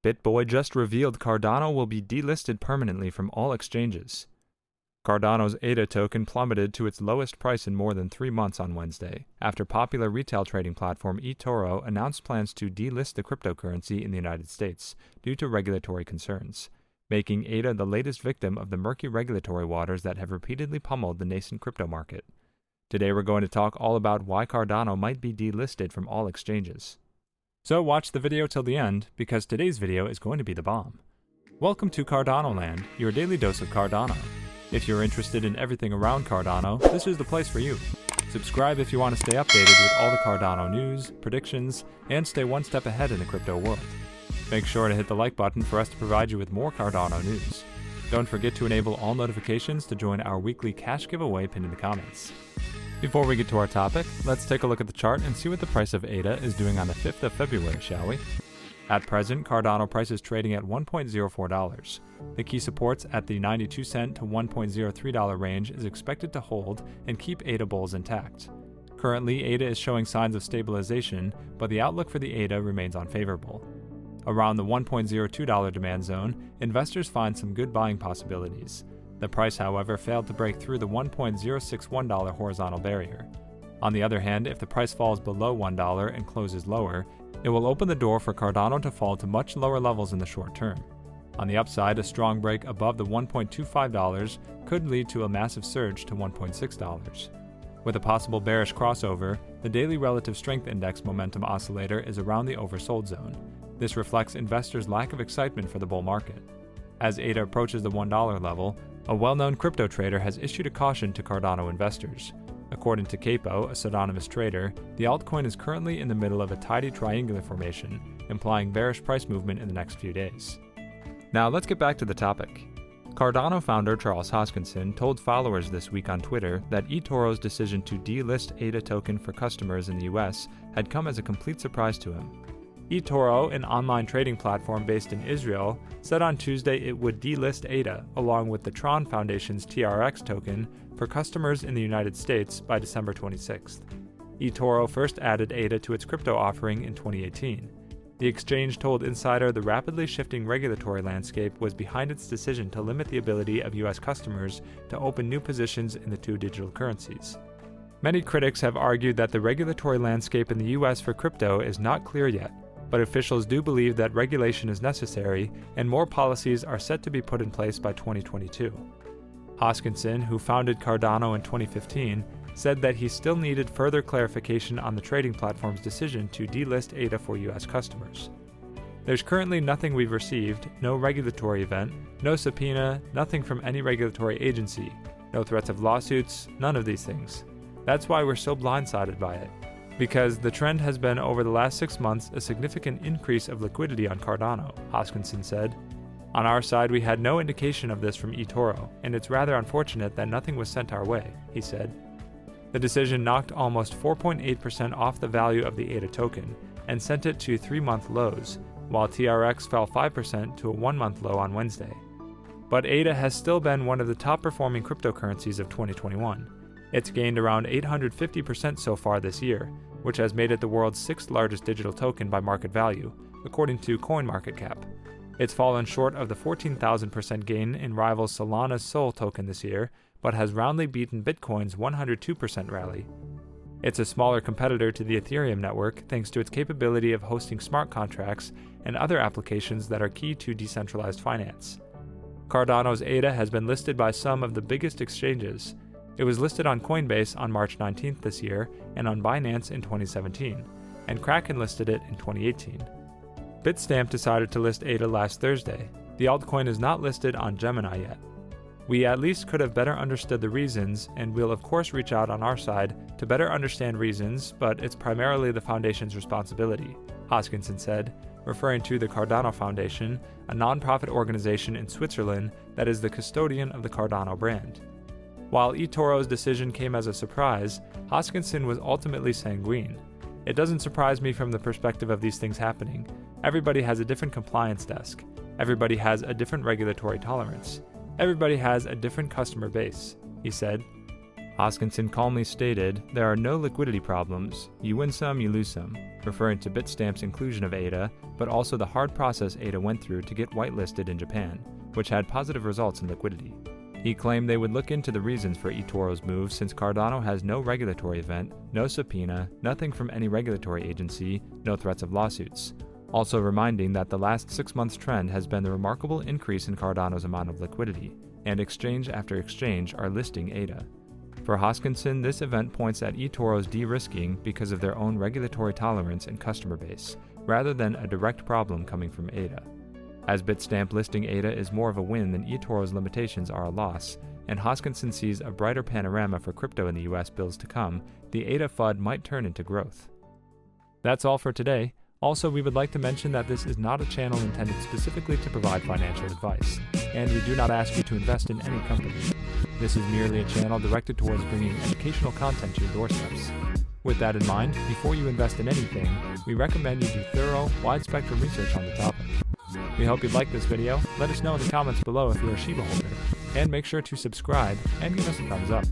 BitBoy just revealed Cardano will be delisted permanently from all exchanges. Cardano's ADA token plummeted to its lowest price in more than 3 months on Wednesday, after popular retail trading platform eToro announced plans to delist the cryptocurrency in the United States due to regulatory concerns, making ADA the latest victim of the murky regulatory waters that have repeatedly pummeled the nascent crypto market. Today we're going to talk all about why Cardano might be delisted from all exchanges. So watch the video till the end, because today's video is going to be the bomb. Welcome to Cardano Land, your daily dose of Cardano. If you're interested in everything around Cardano, this is the place for you. Subscribe if you want to stay updated with all the Cardano news, predictions, and stay one step ahead in the crypto world. Make sure to hit the like button for us to provide you with more Cardano news. Don't forget to enable all notifications to join our weekly cash giveaway pinned in the comments. Before we get to our topic, let's take a look at the chart and see what the price of ADA is doing on the 5th of February, shall we? At present, Cardano price is trading at $1.04. The key supports at the 92 cent to $1.03 range is expected to hold and keep ADA bulls intact. Currently, ADA is showing signs of stabilization, but the outlook for the ADA remains unfavorable. Around the $1.02 demand zone, investors find some good buying possibilities. The price, however, failed to break through the $1.061 horizontal barrier. On the other hand, if the price falls below $1 and closes lower, it will open the door for Cardano to fall to much lower levels in the short term. On the upside, a strong break above the $1.25 could lead to a massive surge to $1.6. With a possible bearish crossover, the daily relative strength index momentum oscillator is around the oversold zone. This reflects investors' lack of excitement for the bull market. As ADA approaches the $1 level, a well-known crypto trader has issued a caution to Cardano investors. According to Capo, a pseudonymous trader, the altcoin is currently in the middle of a tidy triangular formation, implying bearish price movement in the next few days. Now let's get back to the topic. Cardano founder Charles Hoskinson told followers this week on Twitter that eToro's decision to delist ADA token for customers in the US had come as a complete surprise to him. eToro, an online trading platform based in Israel, said on Tuesday it would delist ADA along with the Tron Foundation's TRX token for customers in the United States by December 26th. eToro first added ADA to its crypto offering in 2018. The exchange told Insider the rapidly shifting regulatory landscape was behind its decision to limit the ability of US customers to open new positions in the two digital currencies. Many critics have argued that the regulatory landscape in the US for crypto is not clear yet, but officials do believe that regulation is necessary and more policies are set to be put in place by 2022. Hoskinson, who founded Cardano in 2015, said that he still needed further clarification on the trading platform's decision to delist ADA for US customers. There's currently nothing we've received, no regulatory event, no subpoena, nothing from any regulatory agency, no threats of lawsuits, none of these things. That's why we're so blindsided by it. Because the trend has been over the last 6 months a significant increase of liquidity on Cardano, Hoskinson said. On our side, we had no indication of this from eToro, and it's rather unfortunate that nothing was sent our way, he said. The decision knocked almost 4.8% off the value of the ADA token and sent it to 3-month lows, while TRX fell 5% to a 1-month low on Wednesday. But ADA has still been one of the top-performing cryptocurrencies of 2021. It's gained around 850% so far this year, which has made it the world's 6th largest digital token by market value, according to CoinMarketCap. It's fallen short of the 14,000% gain in rival Solana's Sol token this year, but has roundly beaten Bitcoin's 102% rally. It's a smaller competitor to the Ethereum network thanks to its capability of hosting smart contracts and other applications that are key to decentralized finance. Cardano's ADA has been listed by some of the biggest exchanges. It was listed on Coinbase on March 19th this year and on Binance in 2017, and Kraken listed it in 2018. Bitstamp decided to list ADA last Thursday. The altcoin is not listed on Gemini yet. We at least could have better understood the reasons, and we'll of course reach out on our side to better understand reasons, but it's primarily the Foundation's responsibility, Hoskinson said, referring to the Cardano Foundation, a non-profit organization in Switzerland that is the custodian of the Cardano brand. While eToro's decision came as a surprise, Hoskinson was ultimately sanguine. It doesn't surprise me from the perspective of these things happening. Everybody has a different compliance desk. Everybody has a different regulatory tolerance. Everybody has a different customer base, he said. Hoskinson calmly stated, "There are no liquidity problems. You win some, you lose some," referring to Bitstamp's inclusion of ADA, but also the hard process ADA went through to get whitelisted in Japan, which had positive results in liquidity. He claimed they would look into the reasons for eToro's move since Cardano has no regulatory event, no subpoena, nothing from any regulatory agency, no threats of lawsuits. Also reminding that the last 6 months trend has been the remarkable increase in Cardano's amount of liquidity, and exchange after exchange are listing ADA. For Hoskinson, this event points at eToro's de-risking because of their own regulatory tolerance and customer base, rather than a direct problem coming from ADA. As Bitstamp listing ADA is more of a win than eToro's limitations are a loss, and Hoskinson sees a brighter panorama for crypto in the US bills to come, the ADA FUD might turn into growth. That's all for today. Also, we would like to mention that this is not a channel intended specifically to provide financial advice, and we do not ask you to invest in any company. This is merely a channel directed towards bringing educational content to your doorsteps. With that in mind, before you invest in anything, we recommend you do thorough, wide-spectrum research on the topic. We hope you'd like this video. Let us know in the comments below if you're a Shiba holder, and make sure to subscribe and give us a thumbs up.